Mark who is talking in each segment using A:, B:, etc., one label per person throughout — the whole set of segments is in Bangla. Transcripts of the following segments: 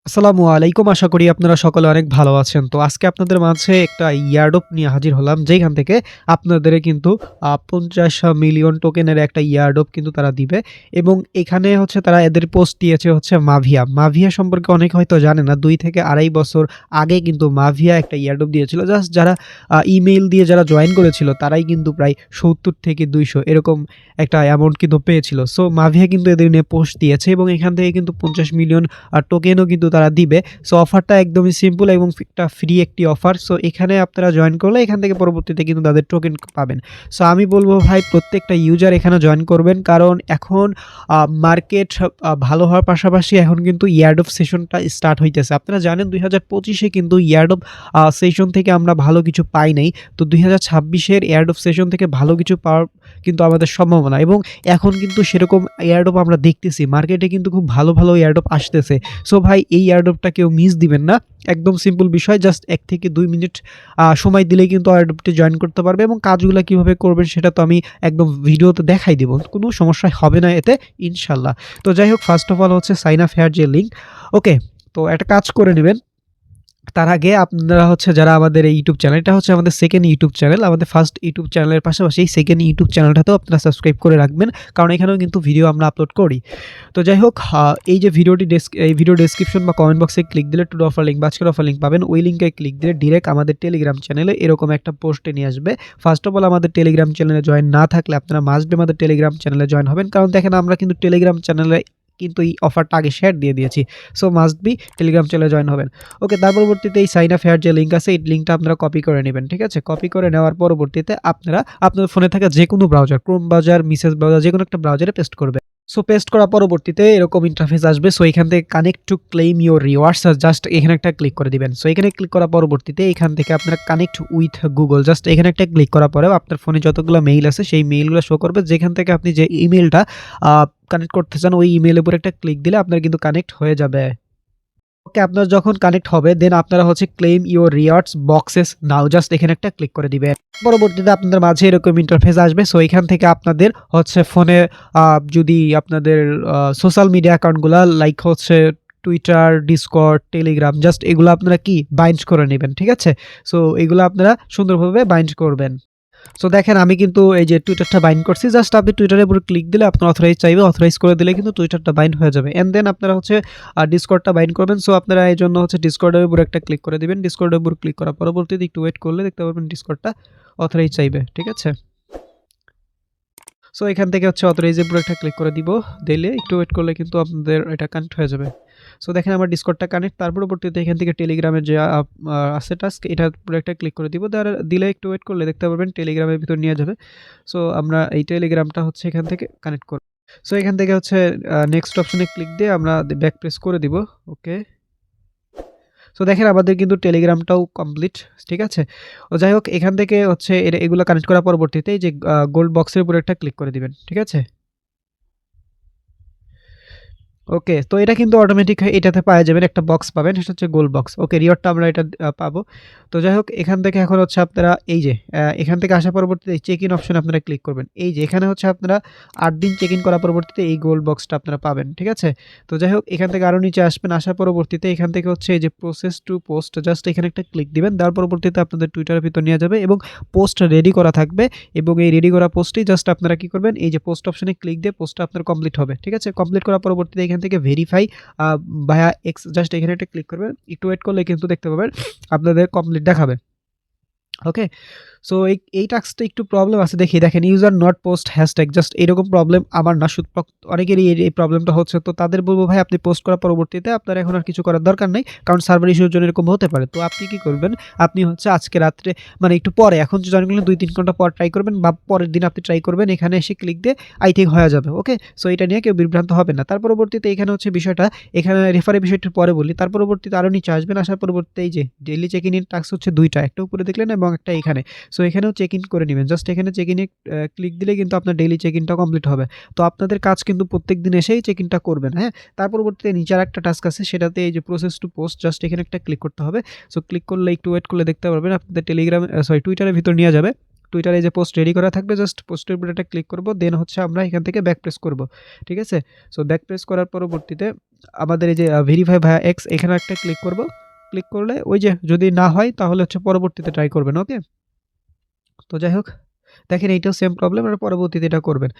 A: আসসালামু আলাইকুম। আশা করি আপনারা সকলে অনেক ভালো আছেন। তো আজকে আপনাদের মাঝে একটা ইয়ারড্রপ নিয়ে হাজির হলাম। যেইখান থেকে আপনাদের কিন্তু ৫০ মিলিয়ন টোকেনের একটা ইয়ারড্রপ কিন্তু তারা দিবে এবং এখানে হচ্ছে তারা এদের পোস্ট দিয়েছে হচ্ছে মাভিয়া। মাভিয়া সম্পর্কে অনেকে হয়তো জানে না। ২ থেকে ২.৫ বছর আগে কিন্তু মাভিয়া একটা ইয়ারড্রপ দিয়েছিল। জাস্ট যারা ইমেইল দিয়ে যারা জয়েন করেছিল তারাই কিন্তু প্রায় ৭০ থেকে ২০০ এরকম একটা অ্যামাউন্ট কিন্তু পেয়েছিল। সো মাভিয়া কিন্তু এদের নিয়ে পোস্ট দিয়েছে এবং এখান থেকে কিন্তু ৫০ মিলিয়ন টোকেনও কিন্তু তারা দিবে। সো অফারটা একদমই সিম্পল এবং একটা ফ্রি একটি অফার। সো এখানে আপনারা জয়েন করলে এখান থেকে পরবর্তীতে কিন্তু তাদের টোকেন পাবেন। সো আমি বলব ভাই প্রত্যেকটা ইউজার এখানে জয়েন করবেন। কারণ এখন মার্কেট ভালো হওয়ার পাশাপাশি এখন কিন্তু ইয়ারড্রপ সেশনটা স্টার্ট হইতেছে। আপনারা জানেন ২০২৫ এ কিন্তু ইয়ারড্রপ সেশন থেকে আমরা ভালো কিছু পাই নাই। তো ২০২৬ এর ইয়ারড্রপ সেশন থেকে ভালো কিছু পাওয়ার কিন্তু আমাদের সম্ভাবনা এবং এখন কিন্তু সেরকম এয়ারড্রপ আমরা দেখতেছি। মার্কেটে কিন্তু খুব ভালো, ভালো এয়ারড্রপ আসতেছে। সো ভাই এই এয়ারড্রপটা কেউ মিস দিবেন না। একদম সিম্পল বিষয়। জাস্ট ১ থেকে ২ মিনিট সময় দিলেই কিন্তু এয়ারড্রপটি জয়েন করতে পারবে এবং কাজগুলা কিভাবে করবেন সেটা তো আমি একদম ভিডিওতে দেখাই দিব। কোনো সমস্যা হবে না এতে ইনশাআল্লাহ। তো যাই হোক ফার্স্ট অফ অল হচ্ছে সাইন আপ হেয়ার যে লিঙ্ক। ওকে, তো একটা কাজ করে নিবেন। তার আগে আপনারা হচ্ছে যারা আমাদের এই ইউটিউব চ্যানেল, এটা হচ্ছে আমাদের সেকেন্ড ইউটিউব চ্যানেল। আমাদের ফার্স্ট ইউটিউব চ্যানেলের পাশাপাশি এই সেকেন্ড ইউটিউব চ্যানেলটাতেও আপনারা সাবস্ক্রাইব করে রাখবেন। কারণ এখানেও কিন্তু ভিডিও আমরা আপলোড করি। তো যাই হোক এই যে এই ভিডিও ডেসক্রিপশন বা কমেন্ট বক্সে ক্লিক দিলে টুডে অফার লিঙ্ক বা আজকের অফার লিঙ্ক পাবেন। ওই লিঙ্কে ক্লিক দিলে ডিরেক্ট আমাদের টেলিগ্রাম চ্যানেলে এরকম একটা পোস্টে নিয়ে আসবে। ফার্স্ট অফ অল আমাদের টেলিগ্রাম চ্যানেলে জয়েন না থাকলে আপনারা মাস্ট বি আমাদের টেলিগ্রাম চ্যানেলে জয়েন হবেন। কারণ দেখেন আমরা কিন্তু টেলিগ্রাম চ্যানেলে কিন্তু এই অফারটা আগে শেয়ার দিয়ে দিয়েছি। সো মাস্ট বি টেলিগ্রাম চ্যানেলে জয়েন হবেন। ওকে, তার পরবর্তীতে এই সাইন আপ হেয়ার যে লিঙ্ক আছে এই লিঙ্কটা আপনারা কপি করে নেবেন। ঠিক আছে? কপি করে নেওয়ার পরবর্তীতে আপনারা আপনাদের ফোনে থাকা যেকোনো browser, Chrome browser, Mrs browser যেকোনো একটা ব্রাউজারে পেস্ট করবেন। সো পেস্ট করার পরবর্তীতে এরকম ইন্টারফেস আসবে। সো এখান থেকে connect to claim your rewards just এখানে একটা ক্লিক করে দিবেন। সো এখানে ক্লিক করার পরবর্তীতে এখান থেকে আপনারা কানেক্ট উইথ গুগল জাস্ট এখানে একটা ক্লিক করার পরে আপনার ফোনে যতগুলো মেইল আছে সেই মেইলগুলো শো করবে। যেখান থেকে আপনি যে ইমেইলটা কানেক্ট করতে চান ওই ইমেইলের উপর একটা ক্লিক দিলে আপনার কিন্তু কানেক্ট হয়ে যাবে। ওকে, আপনার যখন কানেক্ট হবে দেন আপনারা হচ্ছে claim your rewards boxes now just এখানে একটা ক্লিক করে দিবেন। পরবর্তীতে আপনাদের মাঝে এরকম ইন্টারফেস আসবে। সো এখান থেকে আপনাদের হচ্ছে ফোনে যদি আপনাদের সোশ্যাল মিডিয়া অ্যাকাউন্টগুলা লাইক হচ্ছে টুইটার, ডিসকর্ড, টেলিগ্রাম জাস্ট এগুলো আপনারা কি বাইন্ড করে নেবেন। ঠিক আছে? সো এগুলো আপনারা সুন্দরভাবে বাইন্ড করবেন। সো দেখেন আমি কিন্তু এই যে টুইটারটা বাইন্ড করছি। জাস্ট আপনি টুইটারের উপর ক্লিক দিলে আপনার অথরাইজ চাইবে। অথরাইজ করে দিলে কিন্তু টুইটারটা বাইন্ড হয়ে যাবে। অ্যান্ড দেন আপনারা হচ্ছে ডিসকর্ডটা বাইন্ড করবেন। সো আপনারা এজন্য হচ্ছে ডিসকর্ডের উপর একটা ক্লিক করে দিবেন। ডিসকর্ডের উপর ক্লিক করার পরবর্তীতে একটু ওয়েট করলে দেখতে পাবেন ডিসকর্ডটা অথরাইজ চাইবে। ঠিক আছে? সো এখান থেকে হচ্ছে অথরাইজ এর উপর একটা ক্লিক করে দিব। দিলে একটু ওয়েট করলে কিন্তু আপনাদের এটা কানেক্ট হয়ে যাবে। সো দেখেন আমার ডিসকর্ডটা কানেক্ট। তার পরবর্তীতে এখান থেকে টেলিগ্রামের যে আছে টাস্ক এটার উপরে একটা ক্লিক করে দিব। দিলে একটু ওয়েট করলে দেখতে পারবেন টেলিগ্রামের ভিতর নিয়ে যাবে। সো আমরা এই টেলিগ্রামটা হচ্ছে এখান থেকে কানেক্ট করব। সো এখান থেকে হচ্ছে নেক্সট অপশনে ক্লিক দিয়ে আমরা ব্যাক প্রেস করে দিব। ওকে। সো দেখেন আমাদের কিন্তু টেলিগ্রামটাও কমপ্লিট। ঠিক আছে? যাই হোক এখান থেকে হচ্ছে এগুলো কানেক্ট করার পরবর্তীতে এই যে গোল্ড বক্সের উপর একটা ক্লিক করে দিবেন। ঠিক আছে? ওকে, তো এটা কিন্তু অটোমেটিক এটাতে পাওয়া যাবেন একটা বক্স পাবেন, সেটা হচ্ছে গোল বক্স। ওকে, রিওয়ার্ডটা আমরা এটা পাবো। তো যাই হোক এখান থেকে এখন হচ্ছে আপনারা এই যে এখান থেকে আসার পরবর্তীতে চেক ইন অপশনে আপনারা ক্লিক করবেন। এই যে এখানে হচ্ছে আপনারা ৮ দিন চেক ইন করার পরবর্তীতে এই গোল বক্সটা আপনারা পাবেন। ঠিক আছে? তো যাই হোক এখান থেকে আরও নিচে আসবেন। আসার পরবর্তীতে এখান থেকে হচ্ছে এই যে প্রসেস টু পোস্ট জাস্ট এখানে একটা ক্লিক দিবেন। দেওয়ার পরবর্তীতে আপনাদের টুইটারের ভিতর নিয়ে যাবে এবং পোস্ট রেডি করা থাকবে এবং এই রেডি করা পোস্টই জাস্ট আপনারা কি করবেন এই যে পোস্ট অপশনে ক্লিক দিয়ে পোস্টটা আপনার কমপ্লিট হবে। ঠিক আছে? কমপ্লিট করার পরবর্তীতে এখান থেকে ভেরিফাই ভায়া এক্স জাস্ট এখানে একটা ক্লিক করবেন। একটু ওয়েট করলে কিন্তু দেখতে পাবেন আপনাদের কমপ্লিট দেখাবে। ওকে, সো এই টাস্কটা একটু প্রবলেম আছে দেখি। দেখেন user not post hashtag just এরকম প্রবলেম আমার না, শুধু অনেকেরই এই প্রবলেমটা হচ্ছে। তো তাদের বলবো ভাই আপনি পোস্ট করার পরবর্তীতে আপনার এখন আর কিছু করার দরকার নেই, কারণ সার্ভার ইস্যুর জন্য এরকম হতে পারে। তো আপনি কি করবেন, আপনি হচ্ছে আজকে রাত্রে মানে একটু পরে, এখন যে জয়েন করলেন ২-৩ ঘন্টা পর ট্রাই করবেন বা পরের দিন আপনি ট্রাই করবেন। এখানে এসে ক্লিক দিয়ে আই থিঙ্ক হয়ে যাবে। ওকে, সো এটা নিয়ে কেউ বিভ্রান্ত হবে না। তার পরবর্তীতে এখানে হচ্ছে বিষয়টা, এখানে রেফারের বিষয়টি পরে বলি। তার পরবর্তীতে আরও নিচে আসবেন। আসার পরবর্তীতে এই যে ডেইলি চেক ইন টাস্ক হচ্ছে ২টা, একটা উপরে দেখলেন এবং একটা এখানে। সো এখানেও চেক ইন করে নেবেন। জাস্ট এখানে চেক ইনে ক্লিক দিলে কিন্তু আপনার ডেইলি চেক ইনটা কমপ্লিট হবে। তো আপনাদের কাজ কিন্তু প্রত্যেক দিন এসেই চেক ইনটা করবেন। হ্যাঁ, তার পরবর্তীতে নিচে আরেকটা টাস্ক আছে, সেটাতে এই যে প্রসেস টু পোস্ট জাস্ট এখানে একটা ক্লিক করতে হবে। সো ক্লিক করলে একটু ওয়েট করলে দেখতে পারবেন আপনাদের টেলিগ্রাম টুইটারের ভিতর নিয়ে যাবে। টুইটারে যে পোস্ট রেডি করা থাকবে, জাস্ট পোস্টের উপর একটা ক্লিক করব, দেন হচ্ছে আমরা এখান থেকে ব্যাক প্রেস করব, ঠিক আছে। সো ব্যাক প্রেস করার পরবর্তীতে আমাদের এই যে ভেরিফাই ভায়া এক্স এখানে একটা ক্লিক করব। ক্লিক করলে ওই যে যদি না হয় তাহলে হচ্ছে পরবর্তীতে ট্রাই করবেন, ওকে। তো যাই হোক, দেখেন এইটাও সেম প্রবলেম, আর পরবর্তীতে এটা করবেন।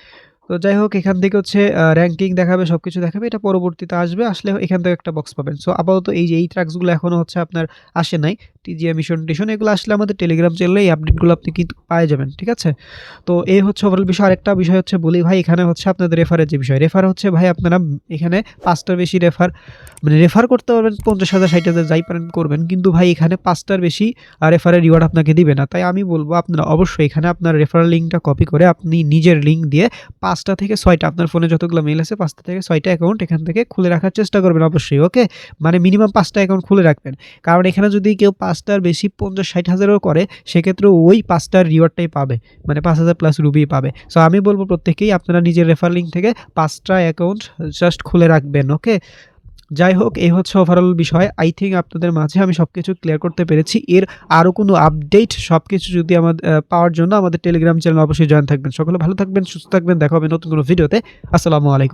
A: তো যাই হোক, এখান থেকে হচ্ছে র্যাঙ্কিং দেখাবে, সবকিছু দেখাবে, এটা পরবর্তীতে আসবে, আসলে এখান থেকে একটা বক্স পাবেন। সো আপাতত এই যে এই ট্র্যাকসগুলো এখনও হচ্ছে আপনার আসে নাই, টিজিএ মিশন টিশন এগুলো আসলে আমাদের টেলিগ্রাম চ্যানেলে এই আপডেটগুলো আপনি কিন্তু পাওয়া যাবেন, ঠিক আছে। তো এই হচ্ছে ওভারঅল বিষয়। আরেকটা বিষয় হচ্ছে বলি ভাই, এখানে হচ্ছে আপনাদের রেফারের যে বিষয়, রেফার হচ্ছে ভাই আপনারা এখানে 5টার বেশি রেফার মানে রেফার করতে পারবেন, 50,000 60,000 যাই পারেন করবেন, কিন্তু ভাই এখানে 5টার বেশি রেফারের রিওয়ার্ড আপনাকে দিবে না। তাই আমি বলবো আপনারা অবশ্যই এখানে আপনার রেফারেল লিঙ্কটা কপি করে আপনি নিজের লিঙ্ক দিয়ে 5টা থেকে 6টা আপনার ফোনে যতগুলো মেল আছে 5টা থেকে 6টা অ্যাকাউন্ট এখান থেকে খুলে রাখার চেষ্টা করবেন অবশ্যই, ওকে। মানে মিনিমাম 5টা অ্যাকাউন্ট খুলে রাখবেন, কারণ এখানে যদি কেউ 5টার বেশি 50-60 হাজারও করে সেক্ষেত্রে ওই 5টার রিওয়ার্ডটাই পাবে, মানে 5,000 প্লাস রুবি পাবে। সো আমি বলবো প্রত্যেকেই আপনারা নিজের রেফার লিঙ্ক থেকে 5টা অ্যাকাউন্ট জাস্ট খুলে রাখবেন, ওকে। যাই হোক, এই হচ্ছে ওভারঅল বিষয়। আই থিঙ্ক আপনাদের মাঝে আমি সব কিছু ক্লিয়ার করতে পেরেছি। এর আরও কোনো আপডেট সব কিছু যদি আমাদের পাওয়ার জন্য আমাদের টেলিগ্রাম চ্যানেল অবশ্যই জয়েন থাকবেন। সকলে ভালো থাকবেন, সুস্থ থাকবেন, দেখা হবে নতুন কোনো ভিডিওতে। আসসালামু আলাইকুম।